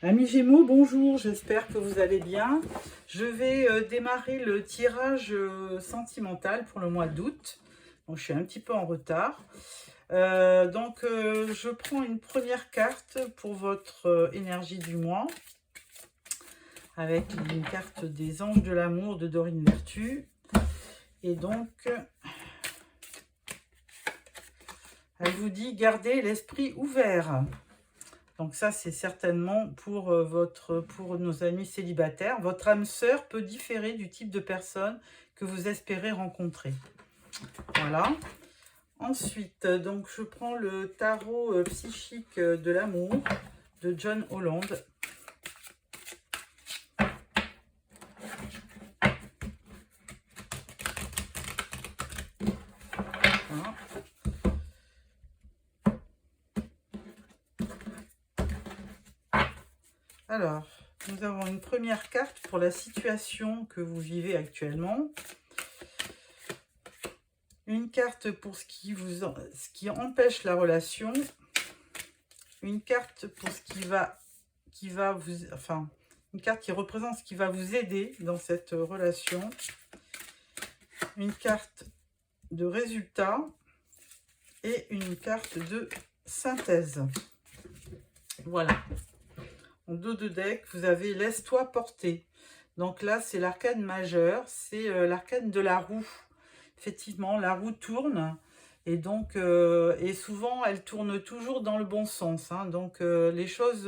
Amis Gémeaux, bonjour, j'espère que vous allez bien. Je vais démarrer le tirage sentimental pour le mois d'août. Donc, je suis un petit peu en retard. Je prends une première carte pour votre énergie du mois, avec une carte des anges de l'amour de Dorine Vertu. Et donc, elle vous dit, gardez l'esprit ouvert. Donc ça, c'est certainement pour nos amis célibataires. Votre âme sœur peut différer du type de personne que vous espérez rencontrer. Voilà. Ensuite, donc je prends le tarot psychique de l'amour de John Holland. Voilà. Alors, nous avons une première carte pour la situation que vous vivez actuellement. Une carte pour ce qui empêche la relation. Une carte pour ce qui va vous... Enfin, une carte qui représente ce qui va vous aider dans cette relation. Une carte de résultat et une carte de synthèse. Voilà. En dos de deck, vous avez laisse-toi porter. Donc là, c'est l'arcane majeur, c'est l'arcane de la roue. Effectivement, la roue tourne et donc et souvent elle tourne toujours dans le bon sens. Hein. Donc les choses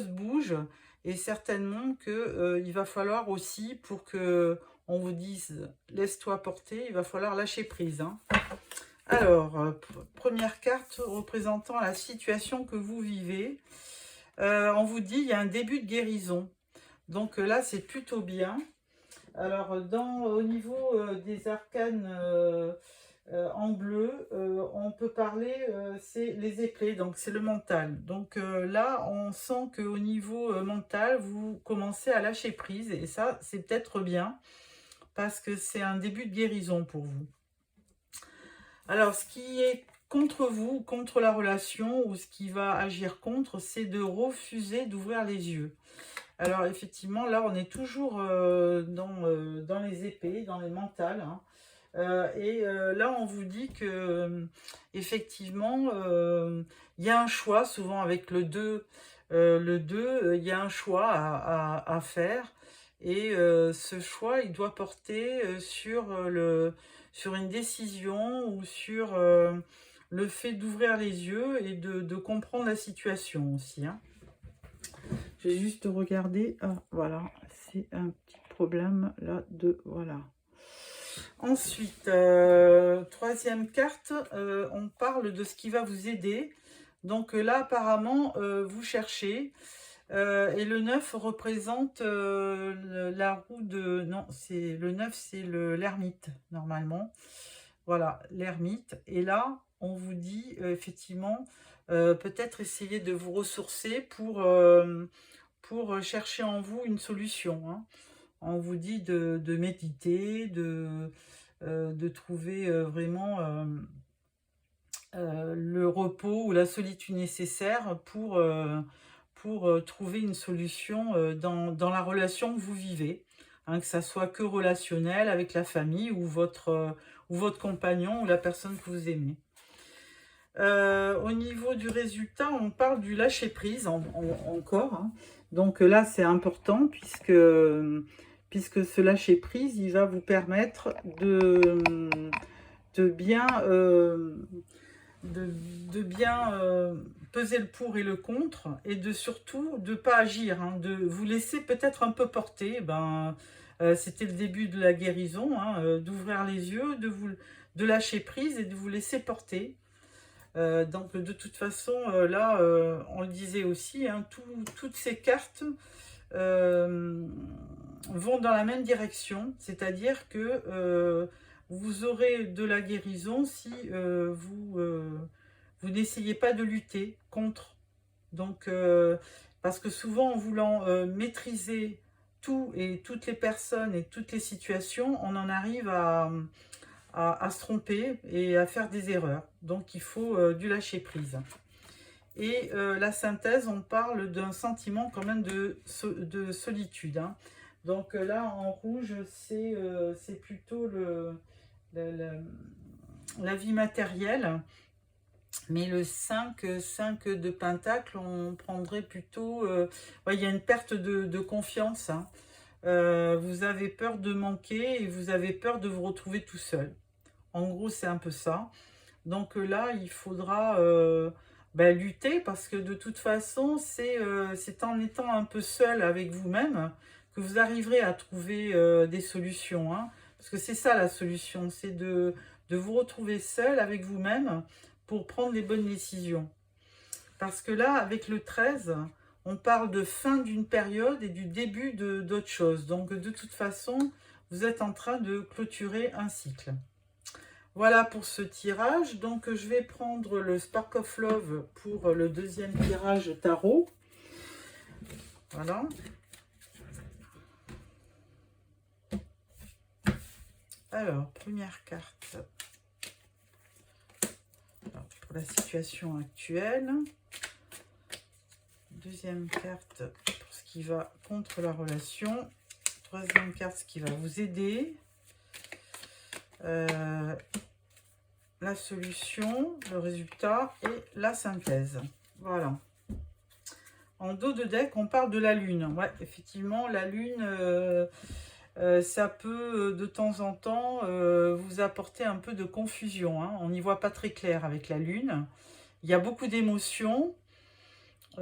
bougent et certainement que il va falloir aussi, pour que on vous dise laisse-toi porter, il va falloir lâcher prise. Hein. Alors, première carte représentant la situation que vous vivez. On vous dit il y a un début de guérison. Donc là, c'est plutôt bien. Alors, au niveau des arcanes en bleu, on peut parler, c'est les épées, donc c'est le mental. Donc là, on sent qu'au niveau mental, vous commencez à lâcher prise. Et ça, c'est peut-être bien, parce que c'est un début de guérison pour vous. Alors, ce qui est contre vous, contre la relation, ou ce qui va agir contre, c'est de refuser d'ouvrir les yeux. Alors, effectivement, là, on est toujours dans les épées, dans les mentales. Hein. Là, on vous dit que, effectivement, il y a un choix, souvent avec le 2. Le 2, il y a un choix à faire. Et ce choix, il doit porter sur une décision ou sur le fait d'ouvrir les yeux et de comprendre la situation aussi. Hein. Je vais juste regarder. Ah, voilà, c'est un petit problème là de... Voilà. Ensuite, troisième carte, on parle de ce qui va vous aider. Donc là, apparemment, vous cherchez. Et le 9 représente la roue de... Non, le 9, c'est l'ermite, normalement. Voilà, l'ermite. Et là, on vous dit, effectivement, peut-être essayer de vous ressourcer pour chercher en vous une solution. Hein. On vous dit de méditer, de trouver vraiment le repos ou la solitude nécessaire pour trouver une solution dans la relation que vous vivez. Hein, que ça soit que relationnel avec la famille ou votre compagnon ou la personne que vous aimez. Au niveau du résultat, on parle du lâcher-prise encore. Hein. Donc là, c'est important puisque ce lâcher-prise, il va vous permettre de bien, peser le pour et le contre, et surtout de ne pas agir, hein, de vous laisser peut-être un peu porter. C'était le début de la guérison, hein, d'ouvrir les yeux, de lâcher prise et de vous laisser porter. Donc de toute façon, là, on le disait aussi, hein, toutes ces cartes vont dans la même direction, c'est-à-dire que vous aurez de la guérison si vous n'essayez pas de lutter contre. Donc, parce que souvent, en voulant maîtriser tout et toutes les personnes et toutes les situations, on en arrive à se tromper et à faire des erreurs. Donc, il faut du lâcher-prise. Et la synthèse, on parle d'un sentiment quand même de solitude. Hein. Donc là, en rouge, c'est plutôt la vie matérielle. Mais le 5 de Pentacle, on prendrait plutôt... ouais, il y a une perte de confiance. Hein. Vous avez peur de manquer et vous avez peur de vous retrouver tout seul. En gros, c'est un peu ça. Donc là, il faudra lutter parce que de toute façon, c'est en étant un peu seul avec vous-même que vous arriverez à trouver des solutions. Hein. Parce que c'est ça la solution, c'est de vous retrouver seul avec vous-même pour prendre les bonnes décisions. Parce que là, avec le 13, on parle de fin d'une période et du début d'autre chose. Donc de toute façon, vous êtes en train de clôturer un cycle. Voilà pour ce tirage. Donc, je vais prendre le Spark of Love pour le deuxième tirage tarot. Voilà. Alors, première carte. Alors, pour la situation actuelle. Deuxième carte pour ce qui va contre la relation. Troisième carte, ce qui va vous aider. La solution, le résultat et la synthèse. Voilà. En dos de deck, on parle de la lune. Ouais, effectivement, la lune, ça peut de temps en temps vous apporter un peu de confusion. Hein. On n'y voit pas très clair avec la lune. Il y a beaucoup d'émotions. On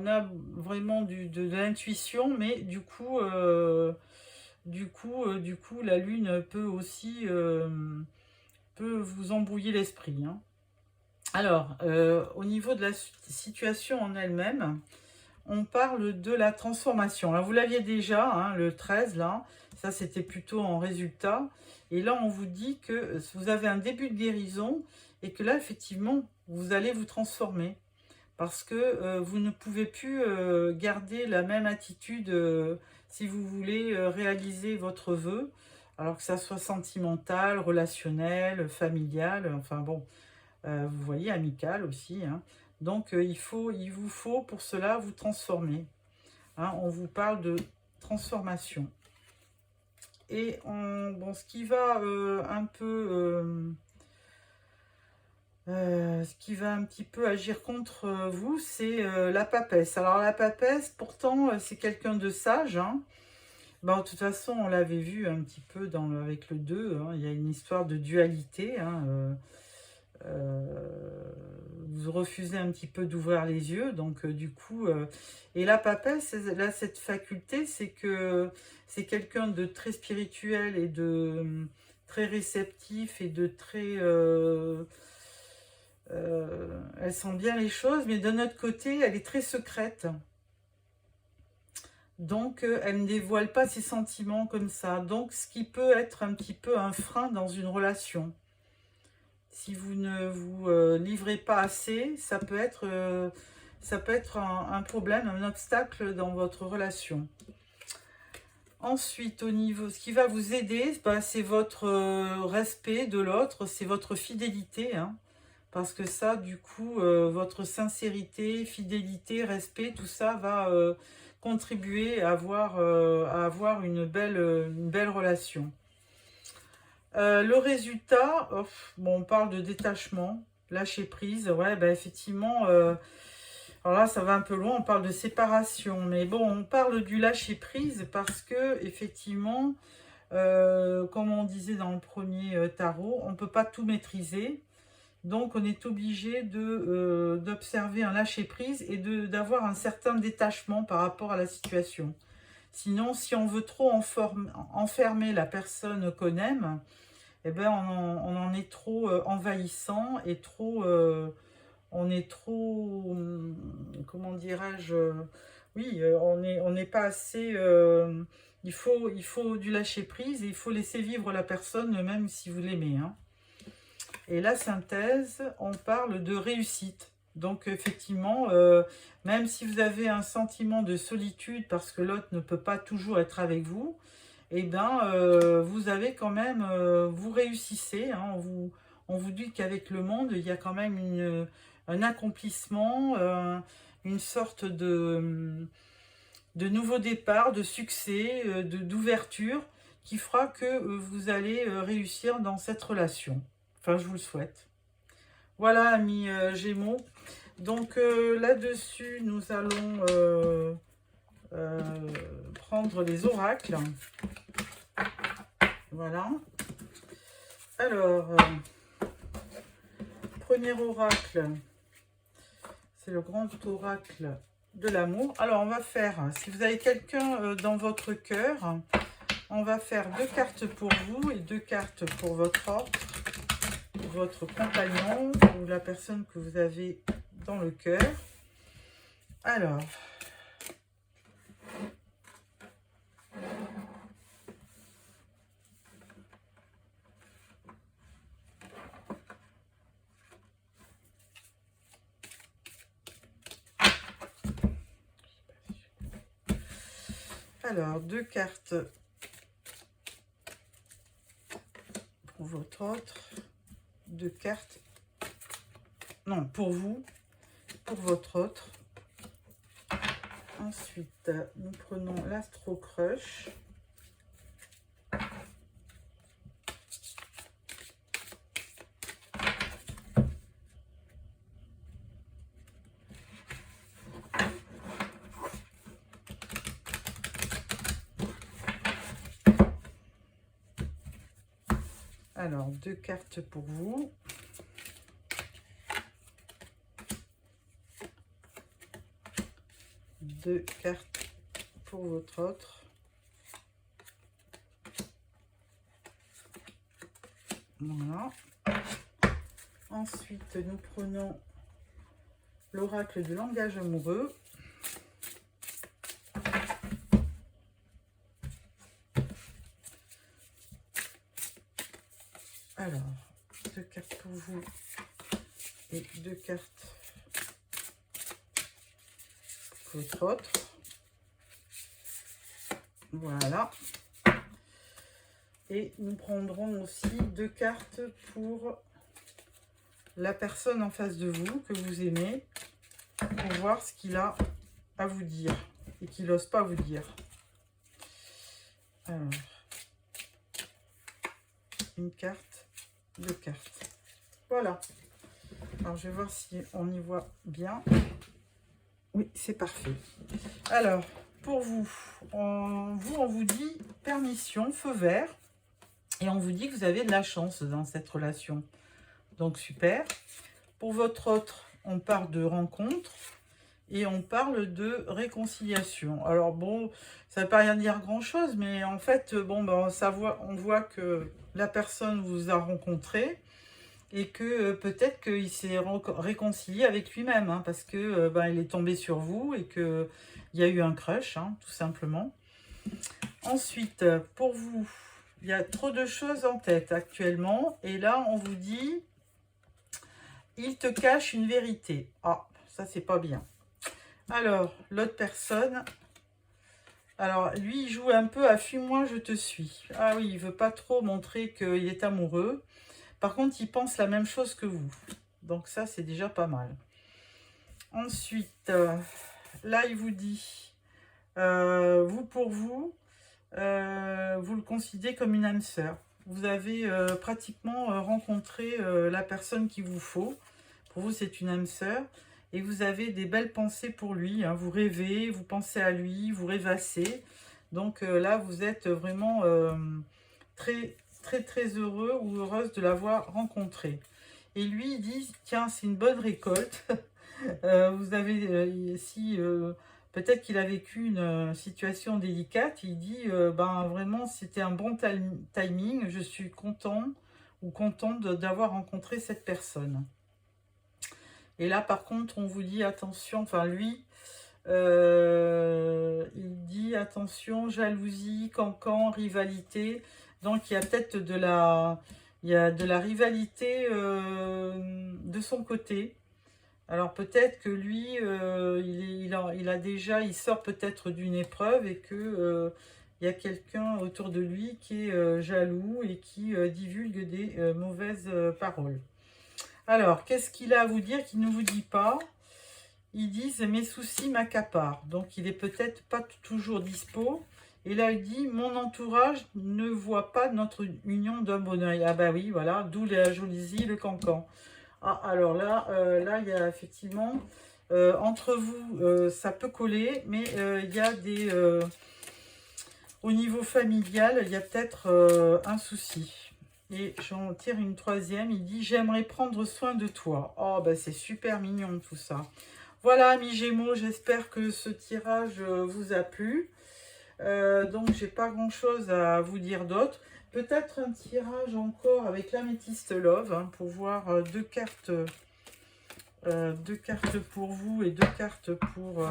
a vraiment de l'intuition, mais du coup, la lune peut aussi peut vous embrouiller l'esprit. Hein. Alors, au niveau de la situation en elle-même, on parle de la transformation. Alors, vous l'aviez déjà, hein, le 13, là, ça c'était plutôt en résultat. Et là, on vous dit que vous avez un début de guérison et que là, effectivement, vous allez vous transformer. Parce que vous ne pouvez plus garder la même attitude si vous voulez réaliser votre vœu, alors que ça soit sentimental, relationnel, familial, enfin bon, vous voyez, amical aussi. Hein. Donc il vous faut pour cela vous transformer. Hein, on vous parle de transformation. Et bon, ce qui va un peu... ce qui va un petit peu agir contre vous, c'est la papesse. Alors la papesse, pourtant, c'est quelqu'un de sage. Hein. Bon, de toute façon, on l'avait vu un petit peu avec le 2. Hein. Il y a une histoire de dualité. Hein. Vous refusez un petit peu d'ouvrir les yeux. Donc du coup... Et la papesse, elle a cette faculté, c'est que c'est quelqu'un de très spirituel et de très réceptif et de très... elle sent bien les choses, mais d'un autre côté, elle est très secrète. Donc, elle ne dévoile pas ses sentiments comme ça. Donc, ce qui peut être un petit peu un frein dans une relation. Si vous ne vous livrez pas assez, ça peut être un problème, un obstacle dans votre relation. Ensuite, au niveau, ce qui va vous aider, c'est votre respect de l'autre, c'est votre fidélité, hein. Parce que ça, du coup, votre sincérité, fidélité, respect, tout ça va contribuer à avoir une belle relation. Le résultat, bon, on parle de détachement, lâcher prise. Ouais, ben effectivement, alors là, ça va un peu loin, on parle de séparation. Mais bon, on parle du lâcher prise parce que, effectivement, comme on disait dans le premier tarot, on ne peut pas tout maîtriser. Donc, on est obligé d'observer un lâcher-prise et d'avoir un certain détachement par rapport à la situation. Sinon, si on veut trop enfermer la personne qu'on aime, eh ben, on en est trop envahissant et trop... on est trop... comment dirais-je oui, on n'est pas assez... il faut du lâcher-prise et il faut laisser vivre la personne même si vous l'aimez, hein. Et la synthèse, on parle de réussite. Donc effectivement, même si vous avez un sentiment de solitude parce que l'autre ne peut pas toujours être avec vous, eh bien, vous avez quand même, vous réussissez. Hein, on vous dit qu'avec le monde, il y a quand même un accomplissement, une sorte de nouveau départ, de succès, d'ouverture, qui fera que vous allez réussir dans cette relation. Enfin, je vous le souhaite. Voilà, amis Gémeaux. Donc là-dessus, nous allons prendre les oracles. Voilà. Alors, premier oracle, c'est le grand oracle de l'amour. Alors, on va faire, si vous avez quelqu'un dans votre cœur, on va faire 2 cartes pour vous et 2 cartes pour votre compagnon ou la personne que vous avez dans le cœur. Alors, alors 2 cartes pour votre autre, 2 cartes, non, pour vous, pour votre autre. Ensuite, nous prenons l'Astro Crush. Alors, 2 cartes pour vous. Deux cartes pour votre autre. Voilà. Ensuite, nous prenons l'oracle du langage amoureux. Alors, 2 cartes pour vous et 2 cartes pour votre autre. Voilà. Et nous prendrons aussi 2 cartes pour la personne en face de vous, que vous aimez, pour voir ce qu'il a à vous dire et qu'il n'ose pas vous dire. Alors, une carte, 2 cartes. Voilà. Alors, je vais voir si on y voit bien. Oui, c'est parfait. Alors, pour vous, on vous dit permission, feu vert. Et on vous dit que vous avez de la chance dans cette relation. Donc, super. Pour votre autre, on parle de rencontre. Et on parle de réconciliation. Alors, bon, ça ne veut pas rien dire grand-chose. Mais en fait, bon, ben, on voit que la personne vous a rencontré. Et que peut-être qu'il s'est réconcilié avec lui-même. Hein, parce que ben, il est tombé sur vous. Et qu'il y a eu un crush, hein, tout simplement. Ensuite, pour vous... Il y a trop de choses en tête actuellement. Et là, on vous dit, il te cache une vérité. Ah, ça, c'est pas bien. Alors, l'autre personne, alors, lui, il joue un peu à fuis-moi, je te suis. Ah oui, il veut pas trop montrer qu'il est amoureux. Par contre, il pense la même chose que vous. Donc ça, c'est déjà pas mal. Ensuite, là, il vous dit, vous pour vous, vous le considérez comme une âme sœur. Vous avez pratiquement rencontré la personne qu'il vous faut. Pour vous, c'est une âme sœur. Et vous avez des belles pensées pour lui. Hein. Vous rêvez, vous pensez à lui, vous rêvassez. Donc là, vous êtes vraiment très, très, très heureux ou heureuse de l'avoir rencontré. Et lui, il dit, tiens, c'est une bonne récolte. Vous avez, si... peut-être qu'il a vécu une situation délicate. Il dit, ben vraiment, c'était un bon timing. Je suis content ou contente d'avoir rencontré cette personne. Et là, par contre, on vous dit attention. Enfin, lui, il dit attention, jalousie, cancan, rivalité. Donc, il y a peut-être de la rivalité de son côté. Alors peut-être que lui, il sort peut-être d'une épreuve et que il y a quelqu'un autour de lui qui est jaloux et qui divulgue des mauvaises paroles. Alors, qu'est-ce qu'il a à vous dire qu'il ne vous dit pas? Ils disent mes soucis m'accaparent. Donc, il est peut-être pas toujours dispo. Et là, il dit mon entourage ne voit pas notre union d'un bon oeil. Ah bah oui, voilà, d'où la jalousie, le cancan. Ah, alors là, là, il y a effectivement entre vous, ça peut coller, mais il y a des au niveau familial, il y a peut-être un souci. Et j'en tire une troisième. Il dit j'aimerais prendre soin de toi. Oh bah c'est super mignon tout ça. Voilà, amis Gémeaux, j'espère que ce tirage vous a plu. Donc, j'ai pas grand-chose à vous dire d'autre. Peut-être un tirage encore avec l'améthyste Love, hein, pour voir deux cartes pour vous et deux cartes pour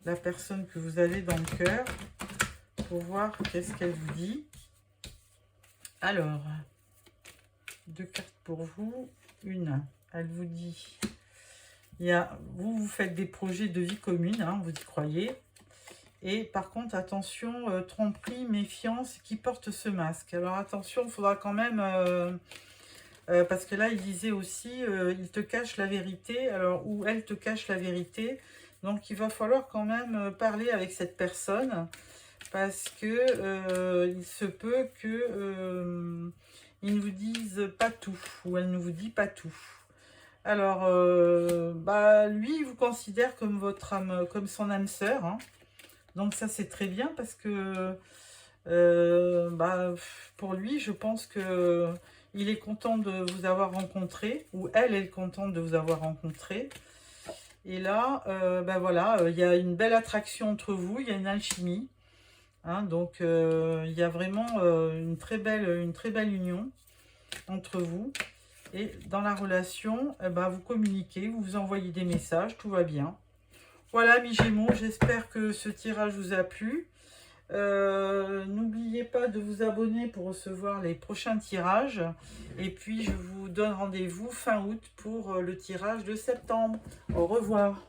la personne que vous avez dans le cœur, pour voir qu'est-ce qu'elle vous dit. Alors, deux cartes pour vous. Une, elle vous dit... vous faites des projets de vie commune, hein, vous y croyez. Et par contre, attention, tromperie, méfiance, qui porte ce masque. Alors attention, il faudra quand même... parce que là, il disait aussi, il te cache la vérité, alors ou elle te cache la vérité. Donc, il va falloir quand même parler avec cette personne. Parce que il se peut que ils ne vous disent pas tout. Ou elle ne vous dit pas tout. Alors, bah, lui, il vous considère comme votre âme, comme son âme sœur, hein. Donc ça, c'est très bien parce que bah, pour lui, je pense que il est content de vous avoir rencontré, ou elle est contente de vous avoir rencontré. Et là, bah voilà, il y a une belle attraction entre vous, il y a une alchimie. Hein, donc, il y a vraiment une très belle union entre vous. Et dans la relation, bah, vous communiquez, vous vous envoyez des messages, tout va bien. Voilà, mes Gémeaux, j'espère que ce tirage vous a plu. N'oubliez pas de vous abonner pour recevoir les prochains tirages. Et puis, je vous donne rendez-vous fin août pour le tirage de septembre. Au revoir.